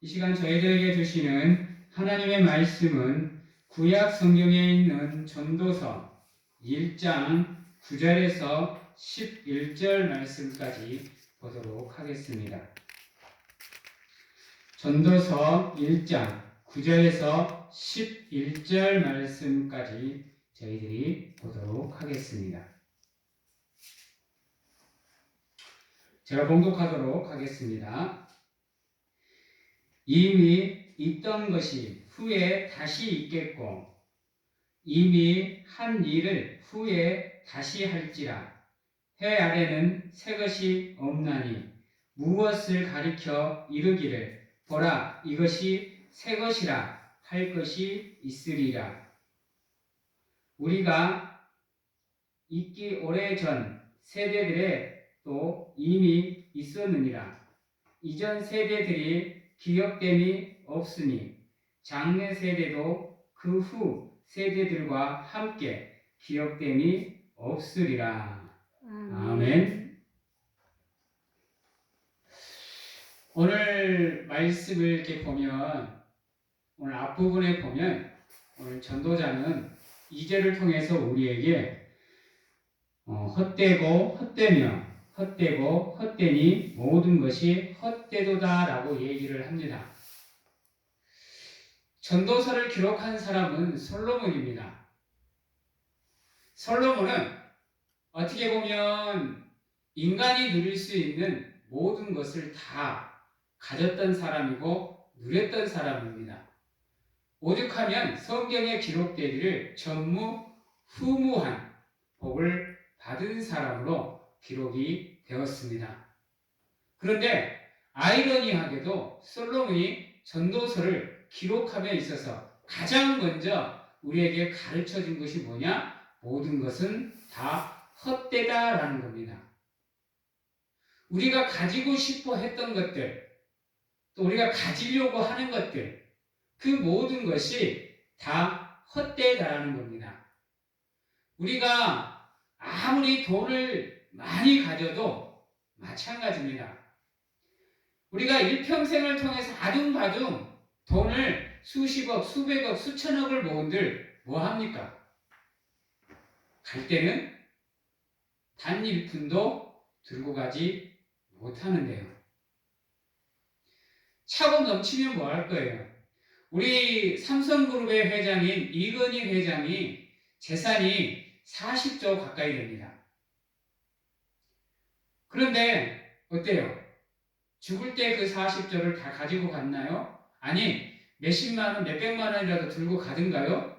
이 시간 저희들에게 주시는 하나님의 말씀은 구약 성경에 있는 전도서 1장 9절에서 11절 말씀까지 보도록 하겠습니다. 전도서 1장 9절에서 11절 말씀까지 저희들이 보도록 하겠습니다. 제가 봉독하도록 하겠습니다. 이미 있던 것이 후에 다시 있겠고 이미 한 일을 후에 다시 할지라. 해 아래는 새 것이 없나니 무엇을 가리켜 이르기를 보라 이것이 새 것이라 할 것이 있으리라. 우리가 있기 오래전 세대들에 또 이미 있었느니라. 이전 세대들이 기억됨이 없으니 장래 세대도 그 후 세대들과 함께 기억됨이 없으리라. 아멘. 오늘 말씀을 이렇게 보면, 오늘 앞부분에 보면 오늘 전도자는 2절을 통해서 우리에게 헛되고 헛되며 헛되고 헛되니 모든 것이 헛되도다 라고 얘기를 합니다. 전도서를 기록한 사람은 솔로몬입니다. 솔로몬은 어떻게 보면 인간이 누릴 수 있는 모든 것을 다 가졌던 사람이고 누렸던 사람입니다. 오죽하면 성경에 기록되기를 전무후무한 복을 받은 사람으로 기록이 되었습니다. 그런데 아이러니하게도 솔로몬이 전도서를 기록함에 있어서 가장 먼저 우리에게 가르쳐 준 것이 뭐냐? 모든 것은 다 헛되다라는 겁니다. 우리가 가지고 싶어 했던 것들, 또 우리가 가지려고 하는 것들, 그 모든 것이 다 헛되다라는 겁니다. 우리가 아무리 돈을 많이 가져도 마찬가지입니다. 우리가 일평생을 통해서 아둥바둥 돈을 수십억, 수백억, 수천억을 모은들 뭐합니까? 갈 때는 단 1푼도 들고 가지 못하는데요. 차고 넘치면 뭐 할 거예요? 우리 삼성그룹의 회장인 이건희 회장이 재산이 40조 가까이 됩니다. 그런데 어때요? 죽을 때 그 40조를 다 가지고 갔나요? 아니, 몇십만 원, 몇백만 원이라도 들고 가든가요?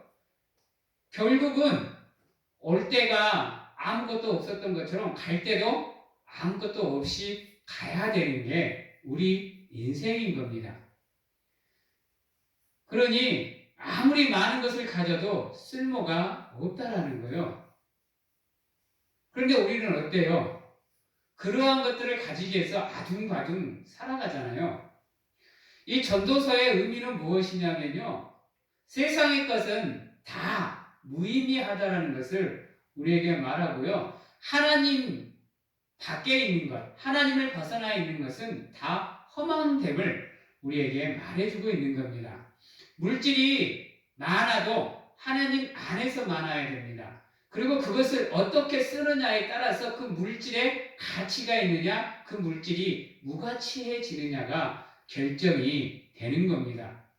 결국은 올 때가 아무것도 없었던 것처럼 갈 때도 아무것도 없이 가야 되는 게 우리 인생인 겁니다. 그러니 아무리 많은 것을 가져도 쓸모가 없다라는 거예요. 그런데 우리는 어때요? 그러한 것들을 가지기 위해서 아둥바둥 살아가잖아요. 이 전도서의 의미는 무엇이냐면요. 세상의 것은 다 무의미하다라는 것을 우리에게 말하고요. 하나님 밖에 있는 것, 하나님을 벗어나 있는 것은 다 험한됨을 우리에게 말해주고 있는 겁니다. 물질이 많아도 하나님 안에서 많아야 됩니다. 그리고 그것을 어떻게 쓰느냐에 따라서 그 물질에 가치가 있느냐, 그 물질이 무가치해지느냐가 결정이 되는 겁니다.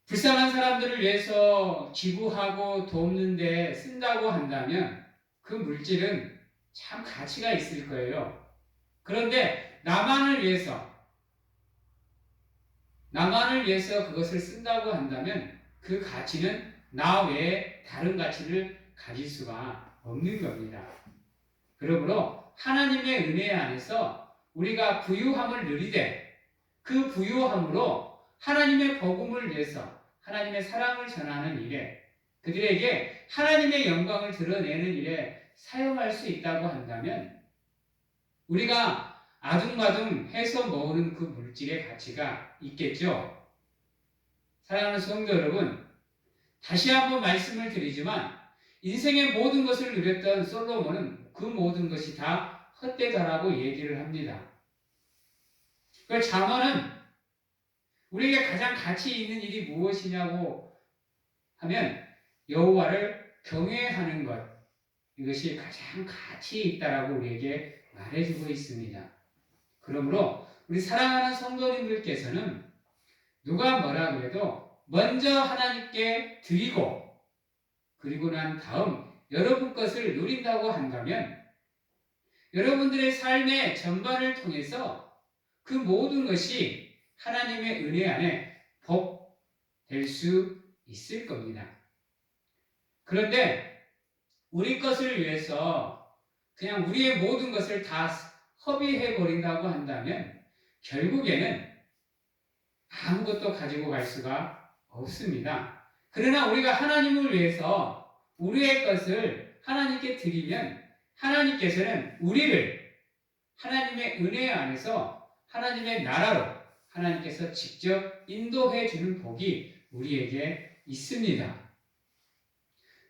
불쌍한 사람들을 위해서 기부하고 돕는데 쓴다고 한다면 그 물질은 참 가치가 있을 거예요. 그런데 나만을 위해서 그것을 쓴다고 한다면 그 가치는 나 외에 다른 가치를 가질 수가 없는 겁니다. 그러므로 하나님의 은혜 안에서 우리가 부유함을 누리되 그 부유함으로 하나님의 복음을 위해서 하나님의 사랑을 전하는 일에 그들에게 하나님의 영광을 드러내는 일에 사용할 수 있다고 한다면 우리가 아둥바둥 해서 모으는 그 물질의 가치가 있겠죠. 사랑하는 성도 여러분, 다시 한번 말씀을 드리지만 인생의 모든 것을 누렸던 솔로몬은 그 모든 것이 다 헛되다라고 얘기를 합니다. 그 잠언은 우리에게 가장 가치 있는 일이 무엇이냐고 하면 여호와를 경외하는 것, 이것이 가장 가치 있다라고 우리에게 말해주고 있습니다. 그러므로 우리 사랑하는 성도님들께서는 누가 뭐라 그래도 먼저 하나님께 드리고 그리고 난 다음 여러분 것을 누린다고 한다면 여러분들의 삶의 전반을 통해서 그 모든 것이 하나님의 은혜 안에 복 될 수 있을 겁니다. 그런데 우리 것을 위해서 그냥 우리의 모든 것을 다 허비해 버린다고 한다면 결국에는 아무것도 가지고 갈 수가 없습니다. 그러나 우리가 하나님을 위해서 우리의 것을 하나님께 드리면 하나님께서는 우리를 하나님의 은혜 안에서 하나님의 나라로 하나님께서 직접 인도해 주는 복이 우리에게 있습니다.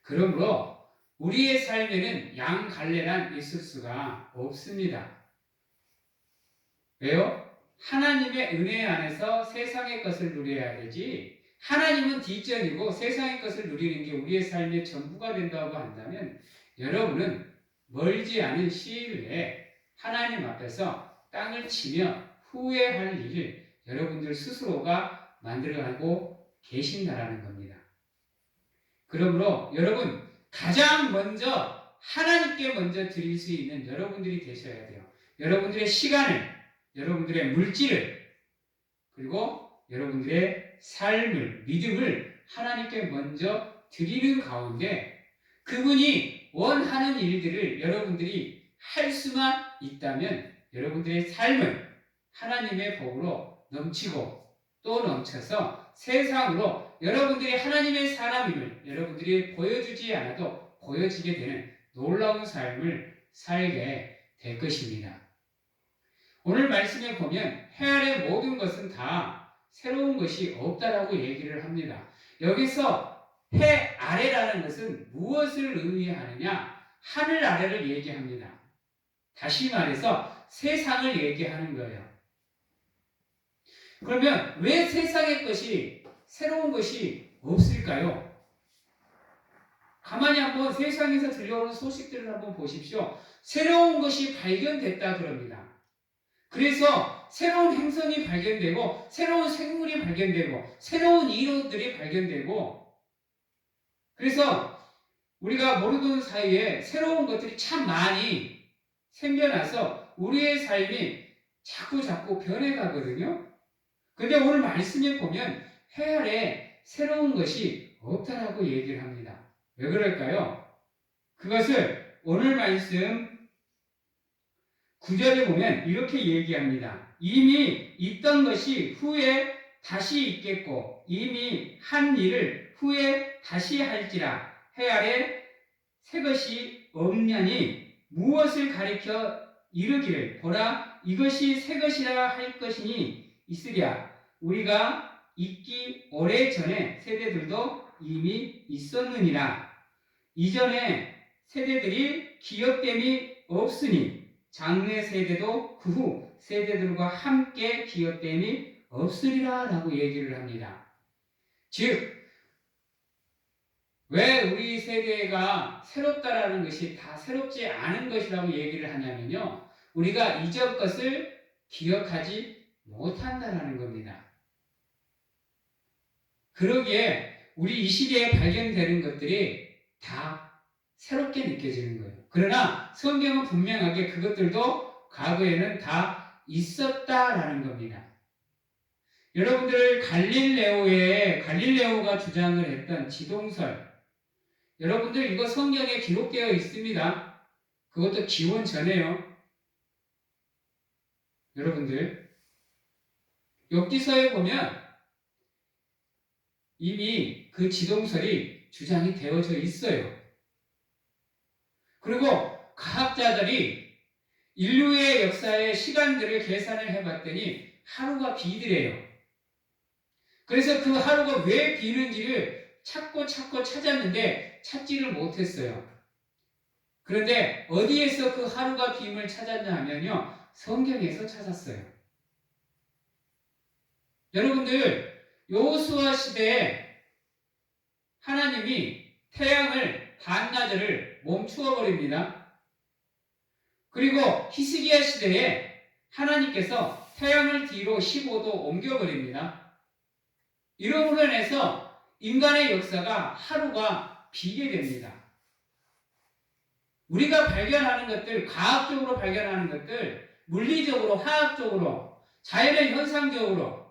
그러므로 우리의 삶에는 양갈래란 있을 수가 없습니다. 왜요? 하나님의 은혜 안에서 세상의 것을 누려야 되지, 하나님은 뒷전이고 세상의 것을 누리는 게 우리의 삶의 전부가 된다고 한다면 여러분은 멀지 않은 시일 내에 하나님 앞에서 땅을 치며 후회할 일을 여러분들 스스로가 만들어가고 계신다라는 겁니다. 그러므로 여러분 가장 먼저 하나님께 먼저 드릴 수 있는 여러분들이 되셔야 돼요. 여러분들의 시간을, 여러분들의 물질을, 그리고 여러분들의 삶을, 믿음을 하나님께 먼저 드리는 가운데 그분이 원하는 일들을 여러분들이 할 수만 있다면 여러분들의 삶은 하나님의 복으로 넘치고 또 넘쳐서 세상으로 여러분들이 하나님의 사람임을 여러분들이 보여주지 않아도 보여지게 되는 놀라운 삶을 살게 될 것입니다. 오늘 말씀에 보면 해 아래 모든 것은 다 새로운 것이 없다라고 얘기를 합니다. 여기서 해 아래라는 것은 무엇을 의미하느냐? 하늘 아래를 얘기합니다. 다시 말해서 세상을 얘기하는 거예요. 그러면 왜 세상의 것이 새로운 것이 없을까요? 가만히 한번 세상에서 들려오는 소식들을 한번 보십시오. 새로운 것이 발견됐다 그럽니다. 그래서 새로운 행성이 발견되고 새로운 생물이 발견되고 새로운 이론들이 발견되고 그래서 우리가 모르던 사이에 새로운 것들이 참 많이 생겨나서 우리의 삶이 자꾸 변해가거든요. 근데 오늘 말씀에 보면 해 아래 새로운 것이 없다라고 얘기를 합니다. 왜 그럴까요? 그것을 오늘 말씀 9절에 보면 이렇게 얘기합니다. 이미 있던 것이 후에 다시 있겠고 이미 한 일을 후에 다시 할지라 해 아래 새 것이 없냐니 무엇을 가리켜 이르기를 보라 이것이 새 것이라 할 것이니 있으랴 우리가 있기 오래전에 세대들도 이미 있었느니라 이전에 세대들이 기억됨이 없으니 장래 세대도 그 후 세대들과 함께 기억됨이 없으리라 라고 얘기를 합니다. 즉 왜 우리 세대가 새롭다라는 것이 다 새롭지 않은 것이라고 얘기를 하냐면요. 우리가 이전 것을 기억하지 못한다라는 겁니다. 그러기에 우리 이 시대에 발견되는 것들이 다 새롭게 느껴지는 거예요. 그러나 성경은 분명하게 그것들도 과거에는 다 있었다라는 겁니다. 여러분들 갈릴레오가 주장을 했던 지동설 여러분들 이거 성경에 기록되어 있습니다. 그것도 기원 전에요. 여러분들 욥기서에 보면 이미 그 지동설이 주장이 되어져 있어요. 그리고 과학자들이 인류의 역사의 시간들을 계산을 해봤더니 하루가 비더래요. 그래서 그 하루가 왜 비는지를 찾고 찾았는데 찾지를 못했어요. 그런데 어디에서 그 하루가 빔을 찾았냐 하면요. 성경에서 찾았어요. 여러분들 여호수아 시대에 하나님이 태양을 반나절을 멈추어 버립니다. 그리고 히스기야 시대에 하나님께서 태양을 뒤로 15도 옮겨 버립니다. 이러므로 인해서 인간의 역사가 하루가 비게 됩니다. 우리가 발견하는 것들, 과학적으로 발견하는 것들, 물리적으로, 화학적으로, 자연의 현상적으로,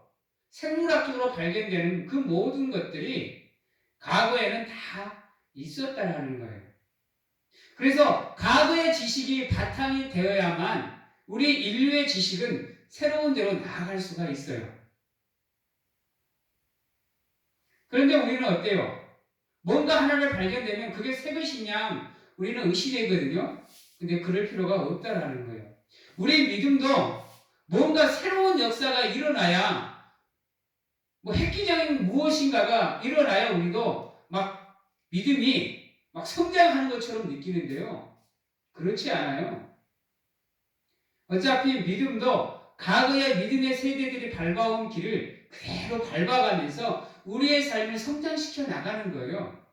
생물학적으로 발견되는 그 모든 것들이 과거에는 다 있었다라는 거예요. 그래서 과거의 지식이 바탕이 되어야만 우리 인류의 지식은 새로운 데로 나아갈 수가 있어요. 그런데 우리는 어때요? 뭔가 하나를 발견되면 그게 새 것이냐 우리는 의심되거든요. 근데 그럴 필요가 없다라는 거예요. 우리 믿음도 뭔가 새로운 역사가 일어나야 획기적인 무엇인가가 일어나야 우리도 막 믿음이 막 성장하는 것처럼 느끼는데요. 그렇지 않아요. 어차피 믿음도 과거의 믿음의 세대들이 밟아온 길을 그대로 밟아가면서 우리의 삶을 성장시켜 나가는 거예요.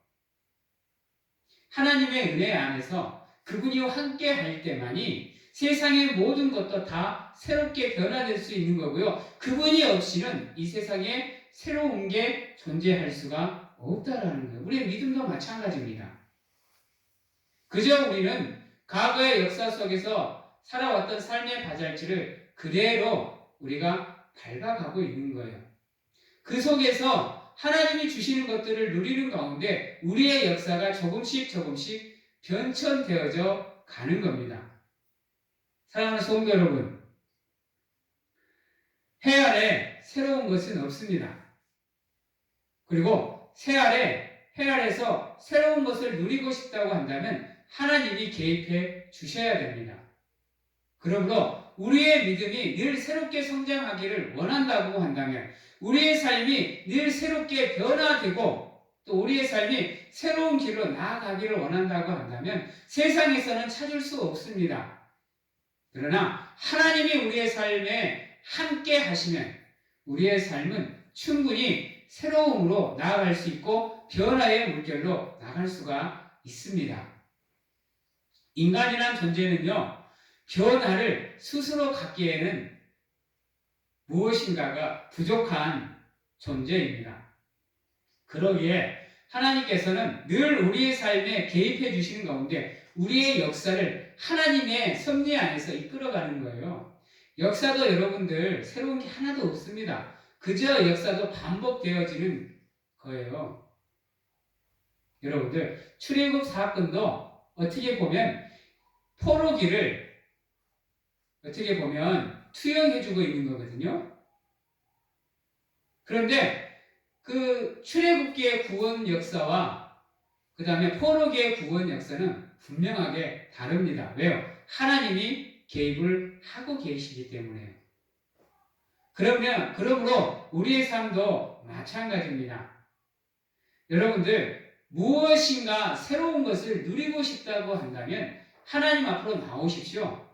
하나님의 은혜 안에서 그분이 함께 할 때만이 세상의 모든 것도 다 새롭게 변화될 수 있는 거고요. 그분이 없이는 이 세상에 새로운 게 존재할 수가 없다라는 거예요. 우리의 믿음도 마찬가지입니다. 그저 우리는 과거의 역사 속에서 살아왔던 삶의 바잘지를 그대로 우리가 밟아가고 있는 거예요. 그 속에서 하나님이 주시는 것들을 누리는 가운데 우리의 역사가 조금씩 변천되어져 가는 겁니다. 사랑하는 성도 여러분, 해 아래 새로운 것은 없습니다. 그리고 해 아래에서 새로운 것을 누리고 싶다고 한다면 하나님이 개입해 주셔야 됩니다. 그러므로 우리의 믿음이 늘 새롭게 성장하기를 원한다고 한다면, 우리의 삶이 늘 새롭게 변화되고 또 우리의 삶이 새로운 길로 나아가기를 원한다고 한다면 세상에서는 찾을 수 없습니다. 그러나 하나님이 우리의 삶에 함께 하시면 우리의 삶은 충분히 새로움으로 나아갈 수 있고 변화의 물결로 나갈 수가 있습니다. 인간이란 존재는요, 변화를 스스로 갖기에는 무엇인가가 부족한 존재입니다. 그러기에 하나님께서는 늘 우리의 삶에 개입해 주시는 가운데 우리의 역사를 하나님의 섭리 안에서 이끌어가는 거예요. 역사도 여러분들 새로운 게 하나도 없습니다. 그저 역사도 반복되어지는 거예요. 여러분들 출애굽 사건도 어떻게 보면 포로기를 어떻게 보면 투영해주고 있는 거거든요. 그런데 그 출애굽기의 구원 역사와 그 다음에 포로기의 구원 역사는 분명하게 다릅니다. 왜요? 하나님이 개입을 하고 계시기 때문에요. 그러므로 우리의 삶도 마찬가지입니다. 여러분들 무엇인가 새로운 것을 누리고 싶다고 한다면 하나님 앞으로 나오십시오.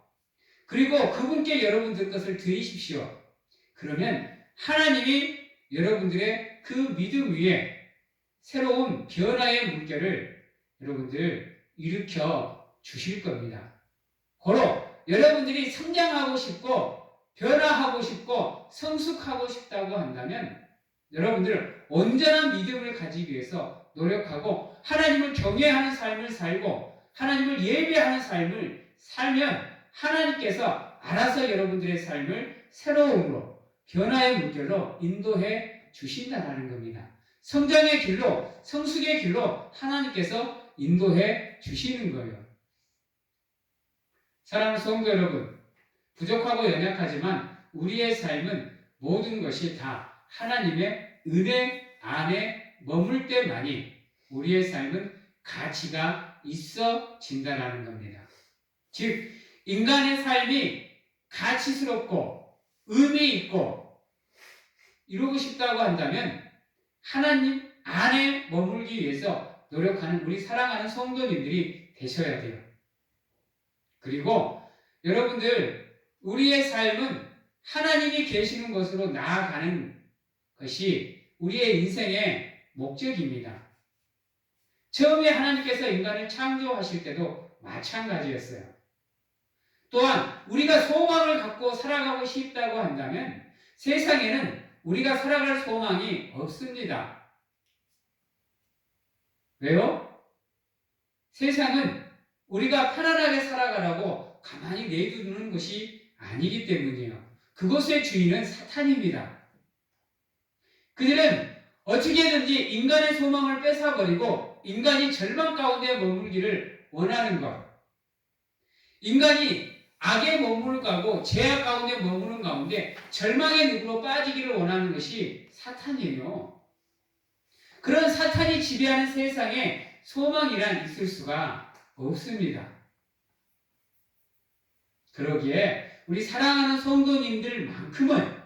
그리고 그분께 여러분들 것을 드리십시오. 그러면 하나님이 여러분들의 그 믿음 위에 새로운 변화의 물결을 여러분들 일으켜 주실 겁니다. 고로 여러분들이 성장하고 싶고 변화하고 싶고 성숙하고 싶다고 한다면 여러분들 온전한 믿음을 가지기 위해서 노력하고 하나님을 경외하는 삶을 살고 하나님을 예배하는 삶을 살면 하나님께서 알아서 여러분들의 삶을 새로움으로 변화의 물결로 인도해 주신다는 겁니다. 성장의 길로, 성숙의 길로 하나님께서 인도해 주시는 거예요. 사랑하는 성도 여러분, 부족하고 연약하지만 우리의 삶은 모든 것이 다 하나님의 은혜 안에 머물 때만이 우리의 삶은 가치가 있어진다는 겁니다. 즉 인간의 삶이 가치스럽고 의미 있고 이루고 싶다고 한다면 하나님 안에 머물기 위해서 노력하는 우리 사랑하는 성도님들이 되셔야 돼요. 그리고 여러분들 우리의 삶은 하나님이 계시는 곳으로 나아가는 것이 우리의 인생의 목적입니다. 처음에 하나님께서 인간을 창조하실 때도 마찬가지였어요. 또한 우리가 소망을 갖고 살아가고 싶다고 한다면 세상에는 우리가 살아갈 소망이 없습니다. 왜요? 세상은 우리가 편안하게 살아가라고 가만히 내두는 것이 아니기 때문이에요. 그것의 주인은 사탄입니다. 그들은 어떻게든지 인간의 소망을 뺏어버리고 인간이 절망 가운데 머물기를 원하는 것. 인간이 악에 머무르고 죄악 가운데 머무는 가운데 절망의 늪으로 빠지기를 원하는 것이 사탄이에요. 그런 사탄이 지배하는 세상에 소망이란 있을 수가 없습니다. 그러기에 우리 사랑하는 성도님들만큼은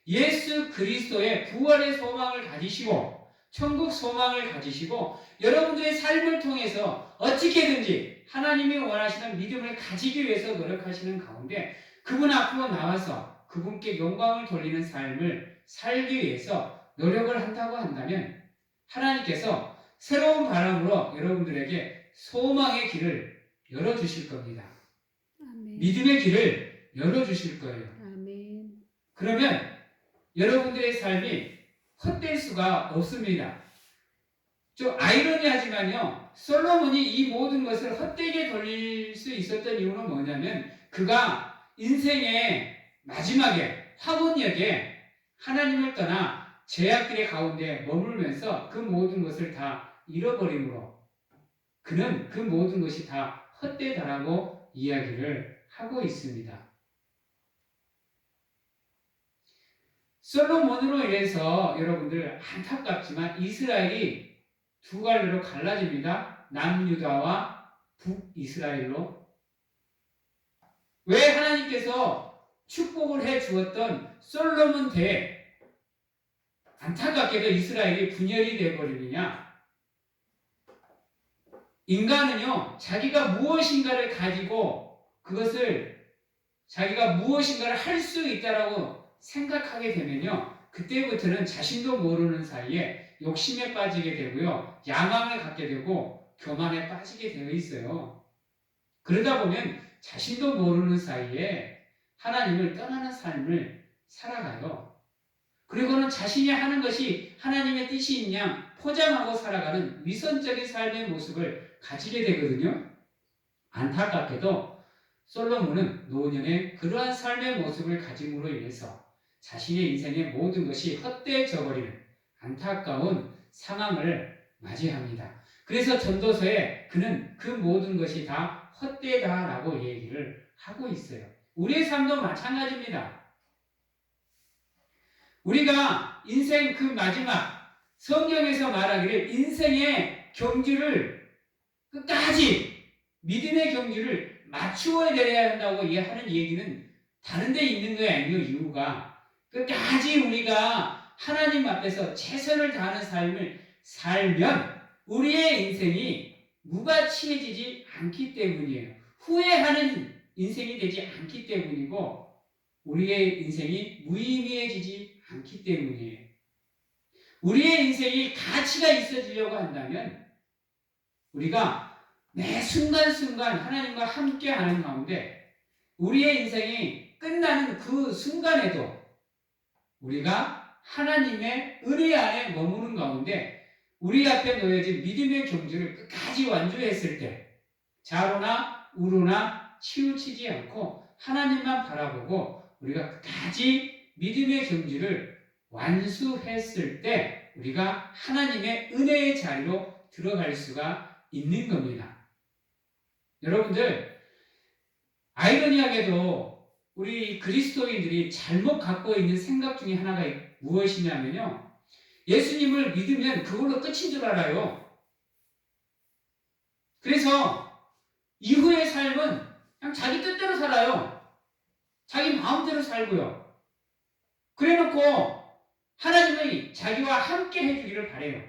예수 그리스도의 부활의 소망을 가지시고 천국 소망을 가지시고 여러분들의 삶을 통해서 어떻게든지 하나님이 원하시는 믿음을 가지기 위해서 노력하시는 가운데 그분 앞으로 나와서 그분께 영광을 돌리는 삶을 살기 위해서 노력을 한다고 한다면 하나님께서 새로운 바람으로 여러분들에게 소망의 길을 열어주실 겁니다. 아멘. 믿음의 길을 열어주실 거예요. 아멘. 그러면 여러분들의 삶이 헛될 수가 없습니다. 좀 아이러니하지만요, 솔로몬이 이 모든 것을 헛되게 돌릴 수 있었던 이유는 뭐냐면 그가 인생의 마지막에 화문역에 하나님을 떠나 죄악들의 가운데 머물면서 그 모든 것을 다 잃어버림으로 그는 그 모든 것이 다 헛되다라고 이야기를 하고 있습니다. 솔로몬으로 인해서 여러분들 안타깝지만 이스라엘이 두 갈래로 갈라집니다. 남유다와 북이스라엘로. 왜 하나님께서 축복을 해 주었던 솔로몬 때 안타깝게도 이스라엘이 분열이 되어버리느냐? 인간은요, 자기가 무엇인가를 가지고 그것을 자기가 무엇인가를 할 수 있다라고 생각하게 되면요, 그때부터는 자신도 모르는 사이에 욕심에 빠지게 되고요, 야망을 갖게 되고 교만에 빠지게 되어 있어요. 그러다 보면 자신도 모르는 사이에 하나님을 떠나는 삶을 살아가요. 그리고는 자신이 하는 것이 하나님의 뜻인 양 포장하고 살아가는 위선적인 삶의 모습을 가지게 되거든요. 안타깝게도 솔로몬은 노년에 그러한 삶의 모습을 가짐으로 인해서 자신의 인생의 모든 것이 헛되어져 버리는 안타까운 상황을 맞이합니다. 그래서 전도서에 그는 그 모든 것이 다 헛되다라고 얘기를 하고 있어요. 우리의 삶도 마찬가지입니다. 우리가 인생 그 마지막 성경에서 말하기를 인생의 경주를 끝까지 믿음의 경주를 맞추어야 돼야 한다고 하는 얘기는 다른 데 있는 게 아니에요. 이유가 끝까지 우리가 하나님 앞에서 최선을 다하는 삶을 살면 우리의 인생이 무가치해지지 않기 때문이에요. 후회하는 인생이 되지 않기 때문이고 우리의 인생이 무의미해지지 않기 때문이에요. 우리의 인생이 가치가 있어지려고 한다면 우리가 매 순간순간 하나님과 함께하는 가운데 우리의 인생이 끝나는 그 순간에도 우리가 하나님의 은혜 안에 머무는 가운데 우리 앞에 놓여진 믿음의 경주를 끝까지 완주했을 때 좌로나 우로나 치우치지 않고 하나님만 바라보고 우리가 끝까지 믿음의 경주를 완수했을 때 우리가 하나님의 은혜의 자리로 들어갈 수가 있는 겁니다. 여러분들, 아이러니하게도 우리 그리스도인들이 잘못 갖고 있는 생각 중에 하나가 무엇이냐면요, 예수님을 믿으면 그걸로 끝인 줄 알아요. 그래서 이후의 삶은 그냥 자기 뜻대로 살아요. 자기 마음대로 살고요. 그래놓고 하나님이 자기와 함께 해주기를 바라요.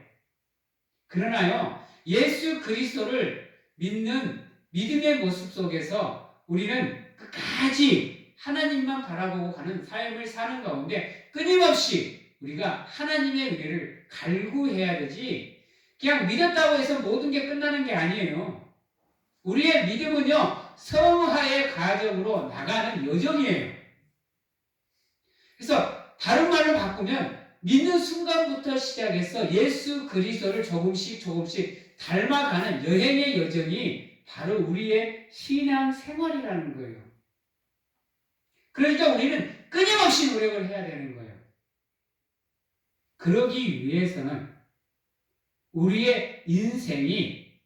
그러나요, 예수 그리스도를 믿는 믿음의 모습 속에서 우리는 끝까지 하나님만 바라보고 가는 삶을 사는 가운데 끊임없이 우리가 하나님의 은혜를 갈구해야 되지, 그냥 믿었다고 해서 모든 게 끝나는 게 아니에요. 우리의 믿음은요, 성화의 과정으로 나가는 여정이에요. 그래서 다른 말로 바꾸면 믿는 순간부터 시작해서 예수 그리스도를 조금씩 닮아가는 여행의 여정이 바로 우리의 신앙 생활이라는 거예요. 그러니까 우리는 끊임없이 노력을 해야 되는 거예요. 그러기 위해서는 우리의 인생이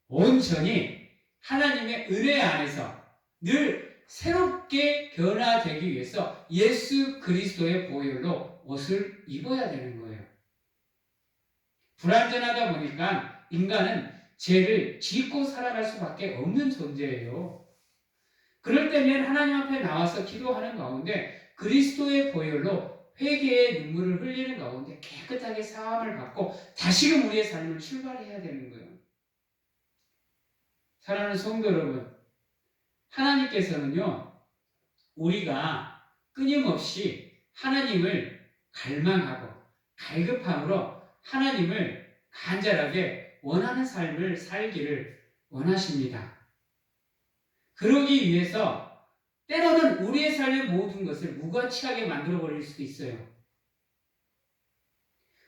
온전히 하나님의 은혜 안에서 늘 새롭게 변화되기 위해서 예수 그리스도의 보혈로 옷을 입어야 되는 거예요. 불완전하다 보니까 인간은 죄를 짓고 살아갈 수밖에 없는 존재예요. 그럴 때면 하나님 앞에 나와서 기도하는 가운데 그리스도의 보혈로 회개의 눈물을 흘리는 가운데 깨끗하게 사함을 받고 다시금 우리의 삶을 출발해야 되는 거예요. 사랑하는 성도 여러분, 하나님께서는요, 우리가 끊임없이 하나님을 갈망하고 갈급함으로 하나님을 간절하게 원하는 삶을 살기를 원하십니다. 그러기 위해서 때로는 우리의 삶의 모든 것을 무가치하게 만들어버릴 수도 있어요.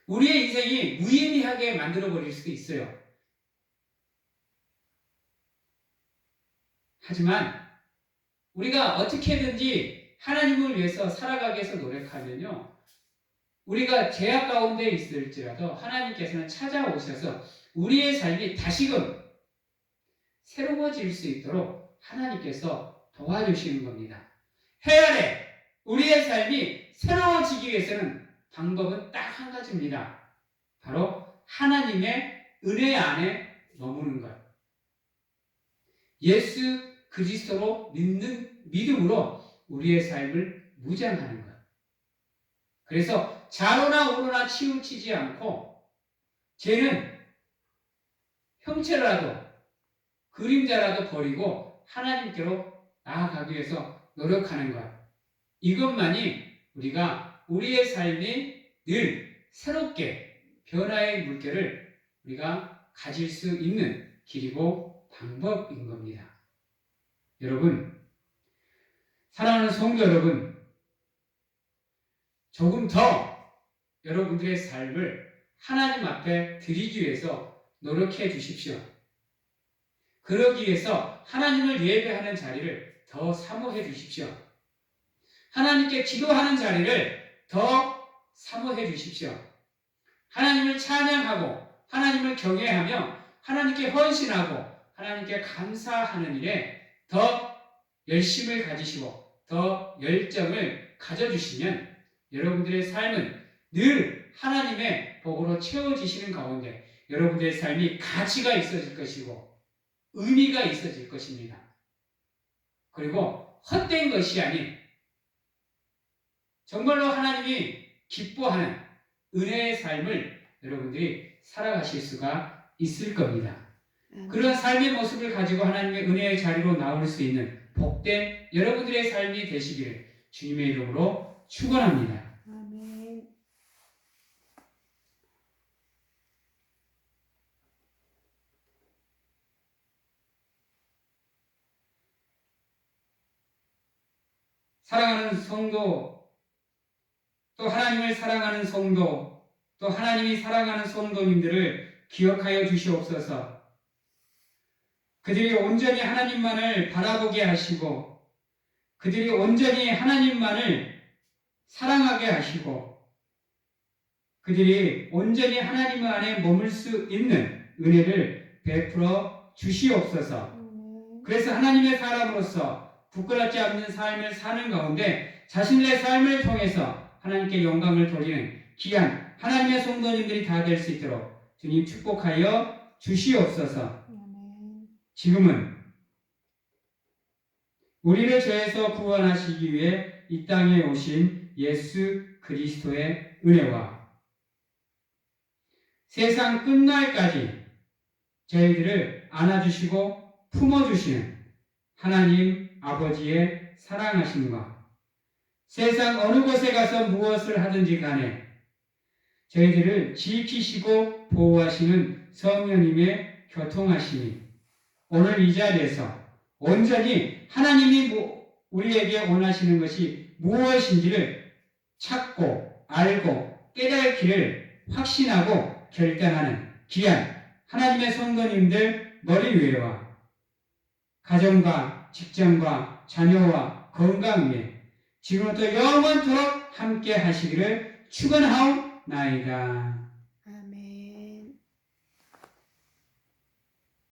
우리의 인생이 무의미하게 만들어버릴 수도 있어요. 하지만 우리가 어떻게든지 하나님을 위해서 살아가기 위해서 노력하면요, 우리가 죄악 가운데 있을지라도 하나님께서는 찾아오셔서 우리의 삶이 다시금 새로워질 수 있도록 하나님께서 도와주시는 겁니다. 해 아래 우리의 삶이 새로워지기 위해서는 방법은 딱 한 가지입니다. 바로 하나님의 은혜 안에 머무는 것. 예수 그리스도로 믿음으로 우리의 삶을 무장하는 것. 그래서 좌로나 우로나 치우치지 않고 죄는 형체라도 그림자라도 버리고 하나님께로 나아가기 위해서 노력하는 것. 이것만이 우리가 우리의 삶이 늘 새롭게 변화의 물결을 우리가 가질 수 있는 길이고 방법인 겁니다. 여러분, 사랑하는 성도 여러분, 조금 더 여러분들의 삶을 하나님 앞에 드리기 위해서 노력해 주십시오. 그러기 위해서 하나님을 예배하는 자리를 더 사모해 주십시오. 하나님께 기도하는 자리를 더 사모해 주십시오. 하나님을 찬양하고 하나님을 경외하며 하나님께 헌신하고 하나님께 감사하는 일에 더 열심을 가지시고 더 열정을 가져주시면 여러분들의 삶은 늘 하나님의 복으로 채워지시는 가운데 여러분들의 삶이 가치가 있어질 것이고 의미가 있어질 것입니다. 그리고 헛된 것이 아닌 정말로 하나님이 기뻐하는 은혜의 삶을 여러분들이 살아가실 수가 있을 겁니다. 그런 삶의 모습을 가지고 하나님의 은혜의 자리로 나올 수 있는 복된 여러분들의 삶이 되시기를 주님의 이름으로 축원합니다. 아멘. 사랑하는 성도, 또 하나님을 사랑하는 성도, 또 하나님이 사랑하는 성도님들을 기억하여 주시옵소서. 그들이 온전히 하나님만을 바라보게 하시고 그들이 온전히 하나님만을 사랑하게 하시고 그들이 온전히 하나님 안에 머물 수 있는 은혜를 베풀어 주시옵소서. 그래서 하나님의 사람으로서 부끄럽지 않는 삶을 사는 가운데 자신의 삶을 통해서 하나님께 영광을 돌리는 귀한 하나님의 성도님들이 다 될 수 있도록 주님 축복하여 주시옵소서. 지금은 우리를 죄에서 구원하시기 위해 이 땅에 오신 예수 그리스도의 은혜와 세상 끝날까지 저희들을 안아주시고 품어주시는 하나님 아버지의 사랑하심과 세상 어느 곳에 가서 무엇을 하든지 간에 저희들을 지키시고 보호하시는 성령님의 교통하심이 오늘 이 자리에서 온전히 하나님이 우리에게 원하시는 것이 무엇인지를 찾고 알고 깨닫기를 확신하고 결단하는 귀한 하나님의 성도님들 머리 위에와 가정과 직장과 자녀와 건강 위에 지금부터 영원토록 함께 하시기를 축원하옵나이다.